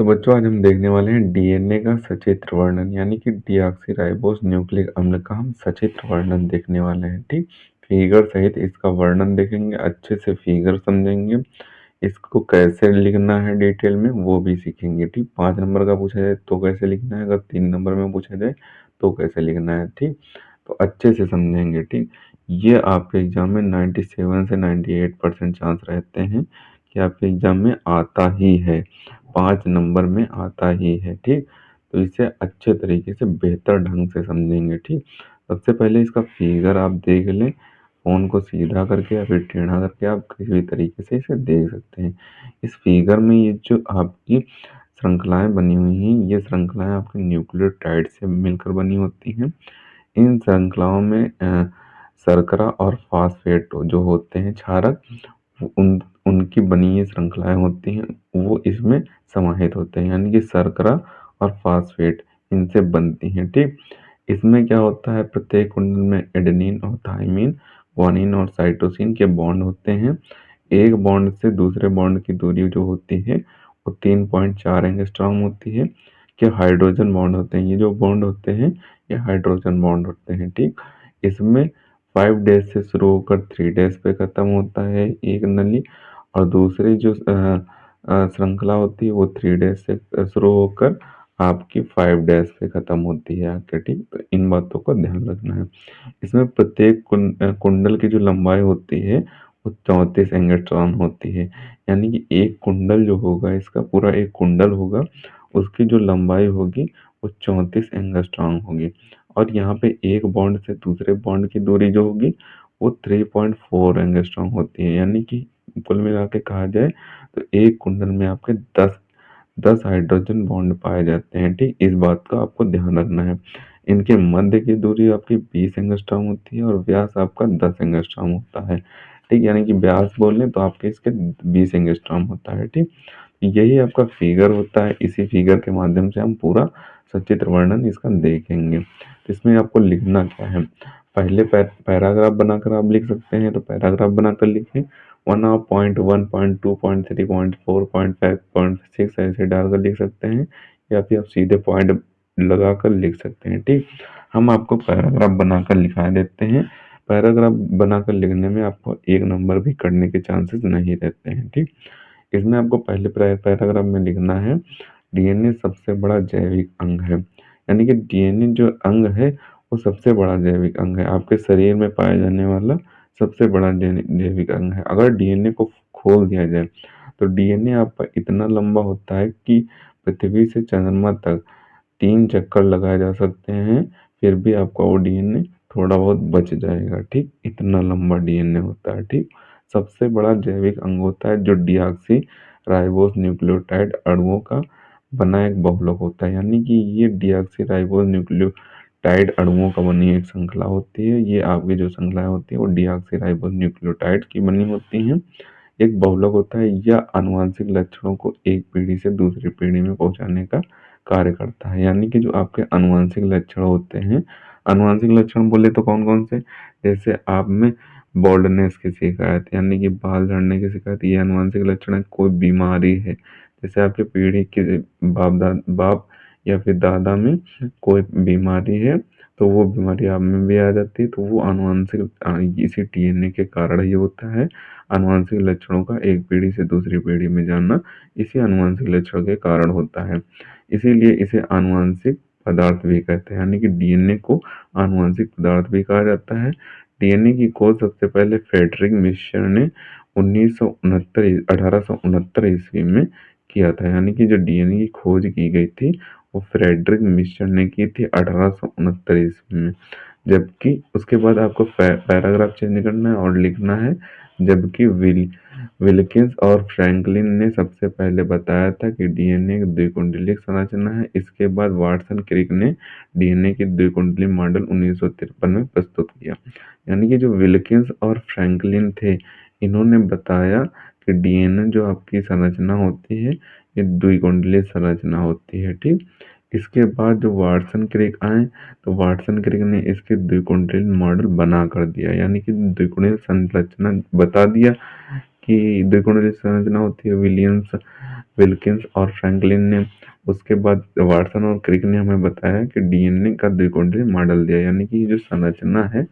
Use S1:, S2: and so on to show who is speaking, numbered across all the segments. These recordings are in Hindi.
S1: तो बच्चों आज हम देखने वाले हैं डीएनए का सचित्र वर्णन यानी कि डीऑक्सीराइबोस न्यूक्लिक अम्ल का हम सचित्र वर्णन देखने वाले हैं। ठीक, फिगर सहित इसका वर्णन देखेंगे, अच्छे से फिगर समझेंगे, इसको कैसे लिखना है डिटेल में वो भी सीखेंगे। ठीक, 5 नंबर का पूछा जाए तो कैसे लिखना है, अगर 3 नंबर में पूछा जाए तो कैसे लिखना है। ठीक, तो अच्छे से समझेंगे। ठीक, ये आपके एग्जाम में 97 से 98% चांस रहते हैं कि आपके एग्जाम में आता ही है, 5 नंबर में आता ही है। ठीक, तो इसे अच्छे तरीके से बेहतर ढंग से समझेंगे। ठीक, सबसे पहले इसका फिगर आप देख लें, फोन को सीधा करके या फिर टेढ़ा करके आप किसी भी तरीके से इसे देख सकते हैं। इस फिगर में ये जो आपकी श्रृंखलाएं बनी हुई हैं, ये श्रृंखलाएं आपके न्यूक्लियोटाइड से मिलकर बनी होती हैं। इन श्रृंखलाओं में शर्करा और फास्फेट जो होते हैं क्षारक, उन उनकी बनी ये श्रृंखलाएं होती हैं, वो इसमें समाहित होते हैं, यानी कि शर्करा और फास्फेट इनसे बनती हैं। ठीक, इसमें क्या होता है, प्रत्येक कुंडल में एडेनिन और थाइमिन, ग्वानिन और साइटोसिन के बॉन्ड होते हैं। एक बॉन्ड से दूसरे बॉन्ड की दूरी जो होती है वो 3.4 एंगस्ट्रॉम होती है। कि हाइड्रोजन बॉन्ड होते हैं, ये जो बॉन्ड होते हैं ये हाइड्रोजन बॉन्ड होते हैं। ठीक, इसमें 5 डेज से शुरू होकर 3 डेज पे खत्म होता है एक नली, और दूसरी जो श्रृंखला होती है वो 3 डेज से शुरू होकर आपकी 5 डेज पे खत्म होती है आके। ठीक, तो इन बातों का ध्यान रखना है। इसमें प्रत्येक कुंडल की जो लंबाई होती है वो 34 एंगस्ट्रॉम होती है, यानी कि एक कुंडल जो होगा, इसका पूरा एक कुंडल होगा, उसकी जो लंबाई होगी वो 34 एंगस्ट्रॉम होगी। और यहाँ पे एक बॉन्ड से दूसरे बॉन्ड की दूरी जो होगी वो 3.4 एंगस्ट्रॉम होती है, यानी कि कुल मिला के कहा जाए तो एक कुंडल में आपके 10 हाइड्रोजन बॉन्ड पाए जाते हैं। ठीक, इस बात का आपको ध्यान रखना है। इनके मध्य की दूरी आपकी 20 एंगस्ट्रॉम होती है और व्यास आपका 10 एंगस्ट्रॉम होता है। ठीक, यानी कि व्यास बोल लें तो आपके इसके 20 एंगस्ट्रॉम होता है। ठीक, यही आपका फिगर होता है, इसी फिगर के माध्यम से हम पूरा सचित्र वर्णन इसका देखेंगे। तो इसमें आपको लिखना क्या है, पहले पैराग्राफ बनाकर आप लिख सकते हैं, तो पैराग्राफ बनाकर लिखें, 1 point 1 point 2 point 3 point 4 point 5 point 6 ऐसे डालकर लिख सकते हैं, या फिर आप सीधे पॉइंट लगाकर लिख सकते हैं। ठीक, हम आपको पैराग्राफ बनाकर लिखा देते हैं। पैराग्राफ बनाकर लिखने में आपको 1 नंबर भी कटने के चांसेस नहीं रहते हैं। ठीक, इसमें आपको पहले पैराग्राफ में लिखना है, डीएनए सबसे बड़ा जैविक अंग है, यानी कि डीएनए जो अंग है वो सबसे बड़ा जैविक अंग है, आपके शरीर में पाया जाने वाला सबसे बड़ा जैविक अंग है। अगर डीएनए को खोल दिया जाए तो डीएनए आपका इतना लंबा होता है कि पृथ्वी से चंद्रमा तक 3 चक्कर लगाए जा सकते हैं, फिर भी आपका वो डीएनए थोड़ा बहुत बच जाएगा। ठीक, इतना लंबा डीएनए होता है। ठीक, सबसे बड़ा जैविक अंग होता है जो डीऑक्सी राइबोस न्यूक्लियोटाइड अणुओं का बना एक बहुलक होता है, यानी कि ये डीऑक्सी राइबोस न्यूक्लियोटाइड अणुओं का बनी एक श्रृंखला होती है। ये आपकी जो श्रृंखलाएं होती है वो डीऑक्सी राइबोस न्यूक्लियोटाइड की बनी होती हैं। एक बहुलक होता है, यह आनुवंशिक लक्षणों को एक पीढ़ी से दूसरी पीढ़ी में पहुंचाने का कार्य करता है, यानी कि जो आपके आनुवंशिक लक्षण होते हैं, आनुवंशिक लक्षण बोले तो कौन कौन से, जैसे आप में बॉल्डनेस की शिकायत, यानी कि बाल झड़ने की शिकायत, ये आनुवंशिक लक्षण है। कोई बीमारी है, जैसे आपकी पीढ़ी के बाप या फिर दादा में कोई बीमारी है, तो वो बीमारी आप में भी आ जाती है, तो वो आनुवंशिक इसी डीएनए के कारण ही होता है। आनुवंशिक लक्षणों का एक पीढ़ी से दूसरी पीढ़ी में जाना इसी आनुवंशिक लक्षण के कारण होता है, इसीलिए इसे आनुवंशिक पदार्थ भी कहते हैं, यानी कि डीएनए को आनुवंशिक पदार्थ भी कहा जाता है। डीएनए की खोज सबसे पहले फ्रेडरिक मिशर ने 1869 ईस्वी में किया था, यानी कि जो डीएनए की खोज की गई थी वो फ्रेडरिक मिशर ने की थी 1869 ईस्वी में। जबकि उसके बाद आपको पैराग्राफ चेंज करना है और लिखना है, जबकि विल्किंस और फ्रैंकलिन ने सबसे पहले बताया था कि डीएनए एक द्विकुंडलीय संरचना है। इसके बाद वाटसन क्रिक ने डीएनए की द्विकुंडलीय मॉडल 1953 में प्रस्तुत किया, यानी कि जो विल्किंस और फ्रैंकलिन थे, इन्होंने बताया कि डीएनए जो आपकी संरचना होती है ये द्विकुंडलीय संरचना होती है। ठीक, इसके बाद जो वाटसन क्रिक आए, तो वाटसन क्रिक ने इसके द्विकुंडलीय मॉडल बना कर दिया, यानी कि द्विकुंडलीय संरचना बता दिया की द्विगुणित संरचना होती है, विल्किंस और फ्रैंकलिन ने। उसके बाद वाटसन और क्रिक ने हमें बताया कि डीएनए का द्विकोणीय मॉडल दिया, यानी कि जो संरचना है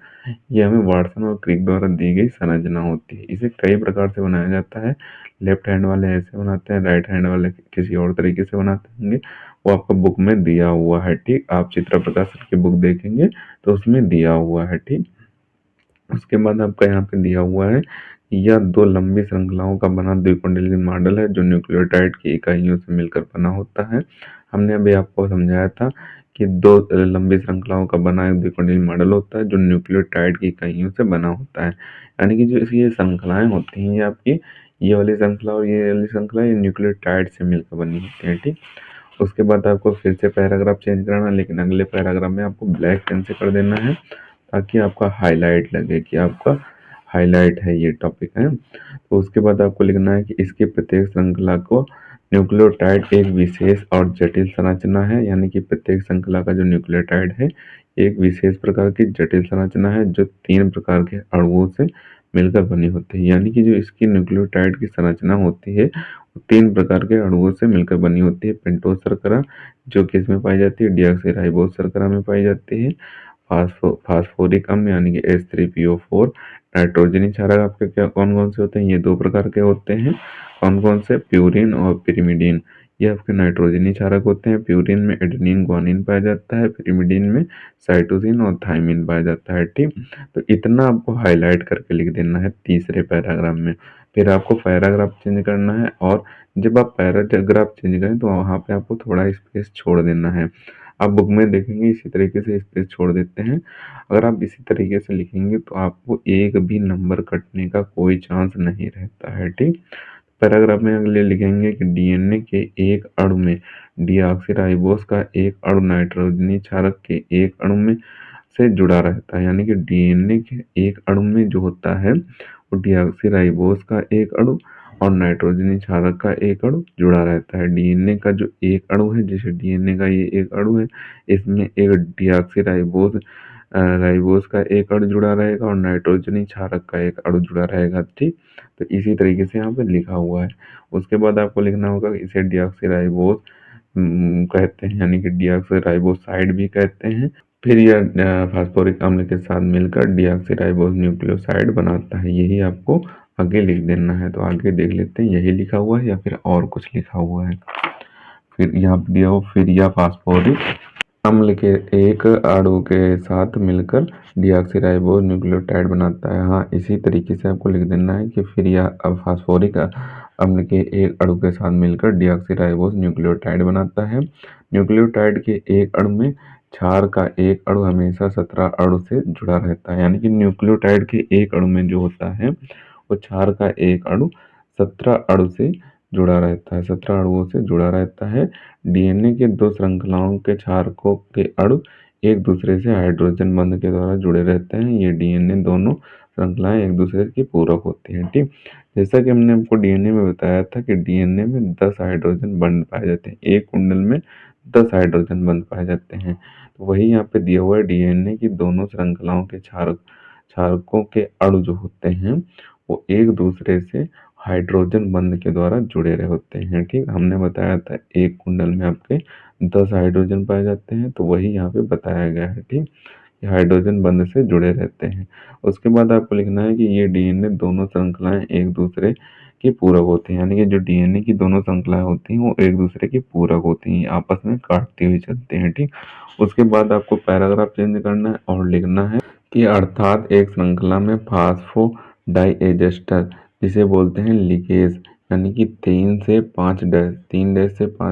S1: ये हमें वाटसन और क्रिक द्वारा दी गई संरचना होती है। इसे कई प्रकार से बनाया जाता है। लेफ्ट हैंड वाले ऐसे बनाते हैं, राइट हैंड वाले किसी और तरीके से बनाते होंगे, वो आपको बुक में दिया हुआ है। ठीक, आप चित्र प्रकाशन की बुक देखेंगे तो उसमें दिया हुआ है। ठीक, उसके बाद आपका यहाँ पे दिया हुआ है, यह दो लंबी श्रृंखलाओं का बना द्विकुंडलीय मॉडल है जो न्यूक्लियोटाइड की इकाइयों से मिलकर बना होता है। हमने अभी आपको समझाया था कि दो लंबी श्रृंखलाओं का बना एक द्विकुंडलीय मॉडल होता है जो न्यूक्लियोटाइड की इकाइयों से बना होता है। यानी कि जो ये श्रृंखलाएं होती हैं, ये आपकी ये वाली श्रृंखला और ये वाली श्रृंखला ये न्यूक्लियोटाइड से मिलकर बनी होती है। ठीक, उसके बाद आपको फिर से पैराग्राफ चेंज करना है, लेकिन अगले पैराग्राफ में आपको ब्लैक पेन से कर देना है ताकि आपका हाईलाइट लगे कि आपका हाईलाइट है, ये टॉपिक है। तो उसके बाद आपको लिखना है कि इसके प्रत्येक श्रृंखला को न्यूक्लियोटाइड एक विशेष और जटिल संरचना है, यानी कि प्रत्येक श्रृंखला का जो न्यूक्लियोटाइड है एक विशेष प्रकार की जटिल संरचना है जो 3 प्रकार के अणुओं से मिलकर बनी होती है। यानी कि जो इसकी न्यूक्लियोटाइड की संरचना होती है वो 3 प्रकार के अणुओं से मिलकर बनी होती है। पेंटोज शर्करा जो कि इसमें पाई जाती है, डीऑक्सीराइबोज शर्करा में पाई जाती है, फास्फोरिक अम्ल यानी कि H3PO4, नाइट्रोजनी क्षारक आपके क्या कौन कौन से होते हैं, ये 2 प्रकार के होते हैं। कौन कौन से, प्यूरिन और पिरिमिडीन, ये आपके नाइट्रोजनी क्षारक होते हैं। प्यूरिन में एडेनिन ग्वानिन पाया जाता है, पिरिमिडीन में साइटोसिन और थाइमिन पाया जाता है। ठीक, तो इतना आपको हाईलाइट करके लिख देना है तीसरे पैराग्राफ में। फिर आपको पैराग्राफ चेंज करना है, और जब आप पैराग्राफ चेंज करें तो वहां पे आपको थोड़ा स्पेस छोड़ देना है। आप बुक में देखेंगे इसी तरीके से स्पेस छोड़ देते हैं। अगर आप इसी तरीके से लिखेंगे तो आपको एक भी नंबर कटने का कोई चांस नहीं रहता है। ठीक, पैराग्राफ में अगले लिखेंगे कि डीएनए के एक अणु में डीऑक्सीराइबोस का एक अणु नाइट्रोजनी क्षारक के एक अणु में से जुड़ा रहता है। यानी कि डीएनए के एक अणु में जो होता है वो डीऑक्सीराइबोस का एक अणु और नाइट्रोजनी क्षारक का एक अणु जुड़ा रहता है। डीएनए का जो एक अणु है, जैसे डीएनए का ये एक अणु है, इसमें एक डीऑक्सीराइबोस राइबोस का एक अणु जुड़ा रहेगा और नाइट्रोजनी क्षारक का एक अणु जुड़ा रहेगा। ठीक, तो इसी तरीके से यहाँ पे लिखा हुआ है। उसके बाद आपको लिखना होगा कि इसे डीऑक्सीराइबोस कहते हैं, यानी कि डीऑक्सीराइबोसाइड भी कहते हैं। फिर यह फास्फोरिक अम्ल के साथ मिलकर डीऑक्सीराइबोस न्यूक्लियोसाइड बनाता है। यही आपको आगे लिख देना है। तो आगे देख लेते हैं यही लिखा हुआ है या फिर और कुछ लिखा हुआ है। फिर यहाँ पे दिया हो, फिर यह फास्फोरिक अम्ल के एक अणु के साथ मिलकर डीऑक्सीराइबोस न्यूक्लियोटाइड बनाता है। हाँ, इसी तरीके से आपको लिख देना है कि फिर यह फास्फोरिक अम्ल के एक अणु के साथ मिलकर डीऑक्सीराइबोस न्यूक्लियोटाइड बनाता है। न्यूक्लियोटाइड के एक अणु में क्षार का एक अणु हमेशा 17 अणु से जुड़ा रहता है। यानी कि न्यूक्लियोटाइड के एक अणु में जो होता है वो क्षार का एक अणु 17 अणु से जुड़ा रहता है, 17 अणुओं से जुड़ा रहता है। डीएनए के दो श्रृंखलाओं के क्षारकों के अणु एक दूसरे से हाइड्रोजन बंध के द्वारा जुड़े रहते हैं। ये डीएनए दोनों श्रृंखलाएं एक दूसरे की पूरक होती हैं। ठीक, जैसा कि हमने आपको डीएनए में बताया था कि डीएनए में 10 हाइड्रोजन बंध पाए जाते हैं, एक कुंडल में 10 हाइड्रोजन बंध पाए जाते हैं। तो वही यहाँ पे दिया हुआ है, डीएनए की दोनों श्रृंखलाओं के क्षारकों के अणु जो होते हैं वो एक दूसरे से हाइड्रोजन बंध के द्वारा जुड़े रहे होते हैं। ठीक, हमने बताया था एक कुंडल में आपके 10 हाइड्रोजन पाए जाते हैं, तो वही यहाँ पे बताया गया है। ठीक, ये हाइड्रोजन बंध से जुड़े रहते हैं। उसके बाद आपको लिखना है कि ये डीएनए दोनों श्रृंखलाएं एक दूसरे की पूरक होती हैं। यानी कि जो डीएनए की दोनों श्रृंखलाएं होती हैं वो एक दूसरे की पूरक होती हैं, आपस में काटती हुई चलती हैं। ठीक, उसके बाद आपको पैराग्राफ चेंज करना है और लिखना है कि अर्थात एक श्रृंखला में फास्फोडाइएस्टर जिसे बोलते हैं लीकेज, यानी कि 3 डैश से 5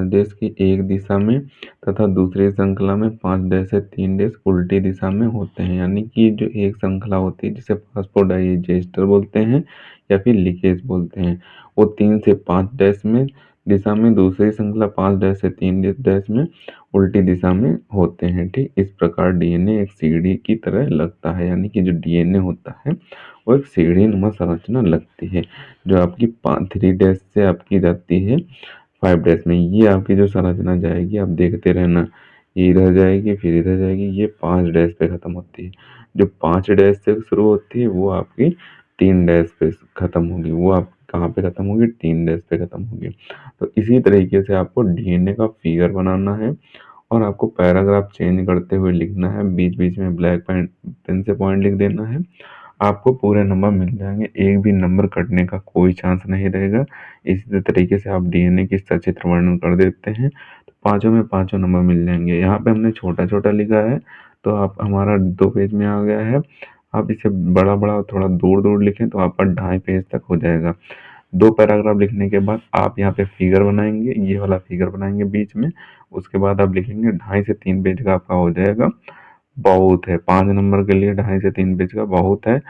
S1: डैश की एक दिशा में तथा दूसरी श्रृंखला में 5 डैश से 3 डैश उल्टी दिशा में होते हैं। यानी कि जो एक श्रृंखला होती है जिसे फास्फोडाइजेस्टर बोलते हैं या फिर लीकेज बोलते हैं, वो 3 से 5 डैश में दिशा में, दूसरी श्रृंखला 5 डैश से 3 डैश में उल्टी दिशा में होते हैं। ठीक, इस प्रकार डीएनए एक सीढ़ी की तरह लगता है। यानी कि जो डीएनए होता है वो एक सीढ़ी नुमा संरचना लगती है जो आपकी 3 डैश से आपकी जाती है 5 डैश में। ये आपकी जो संरचना जाएगी आप देखते रहना, ये इधर जाएगी फिर इधर जाएगी, ये 5 डैश पे खत्म होती है। जो 5 डैश से शुरू होती है वो आपकी 3 डैश पे खत्म होगी, वो आप कहाँ पे खत्म होगी, 3 डैश पे खत्म होगी। तो इसी तरीके से आपको डीएनए का फिगर बनाना है और आपको पैराग्राफ चेंज करते हुए लिखना है, बीच बीच में ब्लैक पेन से पॉइंट लिख देना है। आपको पूरे नंबर मिल जाएंगे, एक भी नंबर कटने का कोई चांस नहीं रहेगा। इसी तरीके से आप डीएनए की सचित्र वर्णन कर देते हैं तो पांचों में पांचों नंबर मिल जाएंगे। यहाँ पे हमने छोटा छोटा लिखा है तो आप हमारा 2 पेज में आ गया है। आप इसे बड़ा बड़ा थोड़ा दूर दूर लिखें तो आपका 2.5 पेज तक हो जाएगा। 2 पैराग्राफ लिखने के बाद आप यहाँ पे फिगर बनाएंगे, ये वाला फिगर बनाएंगे बीच में। उसके बाद आप लिखेंगे 2.5 से 3 पेज का आपका हो जाएगा। बहुत है, 5 नंबर के लिए 2.5 से 3 पेज का बहुत है।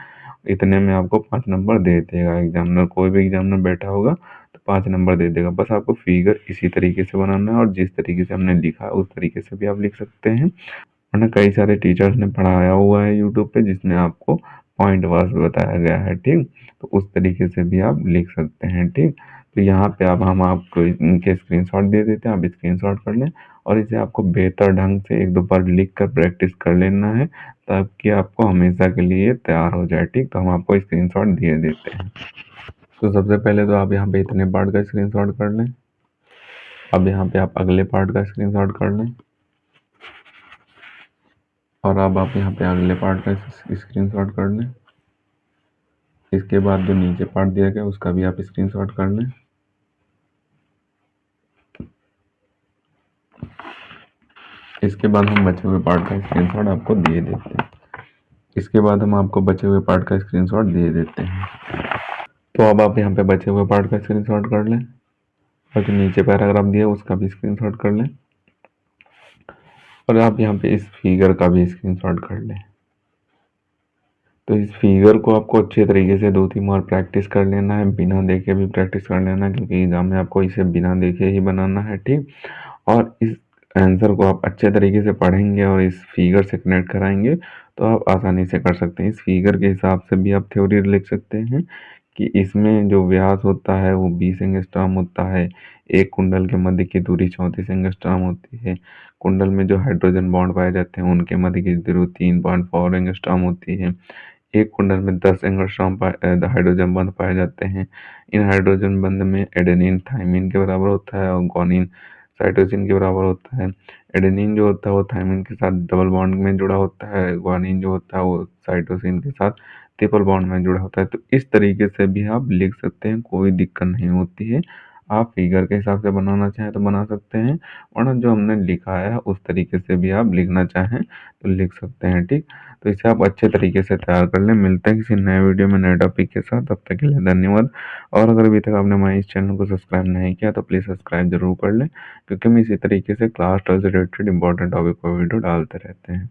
S1: इतने में आपको 5 नंबर दे देगा एग्जामिनर, कोई भी एग्जामिनर बैठा होगा तो 5 नंबर दे देगा। बस आपको फिगर इसी तरीके से बनाना है और जिस तरीके से हमने लिखा है उस तरीके से भी आप लिख सकते हैं, वरना कई सारे टीचर्स ने पढ़ाया हुआ है यूट्यूब पे जिसमें आपको पॉइंट वाइज बताया गया है। ठीक, तो उस तरीके से भी आप लिख सकते हैं। ठीक, तो यहाँ पे अब हम आपको इनके स्क्रीनशॉट दे देते हैं, आप स्क्रीनशॉट कर लें और इसे आपको बेहतर ढंग से एक दो बार लिख कर प्रैक्टिस कर लेना है ताकि आपको हमेशा के लिए तैयार हो जाए। ठीक, तो हम आपको स्क्रीनशॉट दे देते हैं। तो सबसे पहले तो आप यहाँ पे इतने पार्ट का स्क्रीनशॉट कर लें। अब यहाँ पे आप अगले पार्ट का स्क्रीनशॉट कर लें और अब आप यहाँ पे अगले पार्ट का स्क्रीनशॉट कर लें। इसके बाद जो नीचे पार्ट दिया गया उसका भी आप स्क्रीनशॉट कर लें। इसके बाद हम बचे हुए पार्ट का स्क्रीनशॉट आपको दे देते हैं। इसके बाद हम आपको बचे हुए पार्ट का स्क्रीनशॉट दे देते हैं। तो अब आप यहाँ पे बचे हुए पार्ट का स्क्रीनशॉट कर लें और जो नीचे पैराग्राफ दिया उसका भी स्क्रीनशॉट कर लें और आप यहाँ पे इस फिगर का भी स्क्रीनशॉट कर लें। तो इस फिगर को आपको अच्छे तरीके से 2-3 बार प्रैक्टिस कर लेना है, बिना देखे भी प्रैक्टिस कर लेना है क्योंकि एग्जाम में आपको इसे बिना देखे ही बनाना है। ठीक, और इस आंसर को आप अच्छे तरीके से पढ़ेंगे और इस फिगर से कनेक्ट कराएंगे तो आप आसानी से कर सकते हैं। इस फिगर के हिसाब से भी आप थ्योरी लिख सकते हैं कि इसमें जो व्यास होता है वो 20 एंगस्ट्रॉम होता है, एक कुंडल के मध्य की दूरी 34 एंगस्ट्रॉम होती है, कुंडल में जो हाइड्रोजन बॉन्ड पाए जाते हैं उनके मध्य की दूरी 3.4 एंगस्ट्रॉम होती है, एक कुंडल में 10 एंगस्ट्रॉम हाइड्रोजन बंध पाए जाते हैं। इन हाइड्रोजन बंध में एडेनिन थाइमिन के बराबर होता है और गुआनिन साइटोसिन के बराबर होता है। एडेनिन जो होता है वो थाइमिन के साथ डबल बॉन्ड में जुड़ा होता है, गुआनिन जो होता है वो साइटोसिन के साथ ट्रिपल बॉन्ड में जुड़ा होता है। तो इस तरीके से भी आप लिख सकते हैं, कोई दिक्कत नहीं होती है। आप फिगर के हिसाब से बनाना चाहें तो बना सकते हैं, वरना जो हमने लिखा है उस तरीके से भी आप लिखना चाहें तो लिख सकते हैं। ठीक, तो इसे आप अच्छे तरीके से तैयार कर लें। मिलते हैं किसी नए वीडियो में नए टॉपिक के साथ, तब तक के लिए धन्यवाद। और अगर अभी तक आपने हमारे इस चैनल को सब्सक्राइब नहीं किया तो प्लीज़ सब्सक्राइब जरूर कर लें क्योंकि हम इसी तरीके से क्लास 12 से रिलेटेड इंपॉर्टेंट टॉपिक पर वीडियो डालते रहते हैं।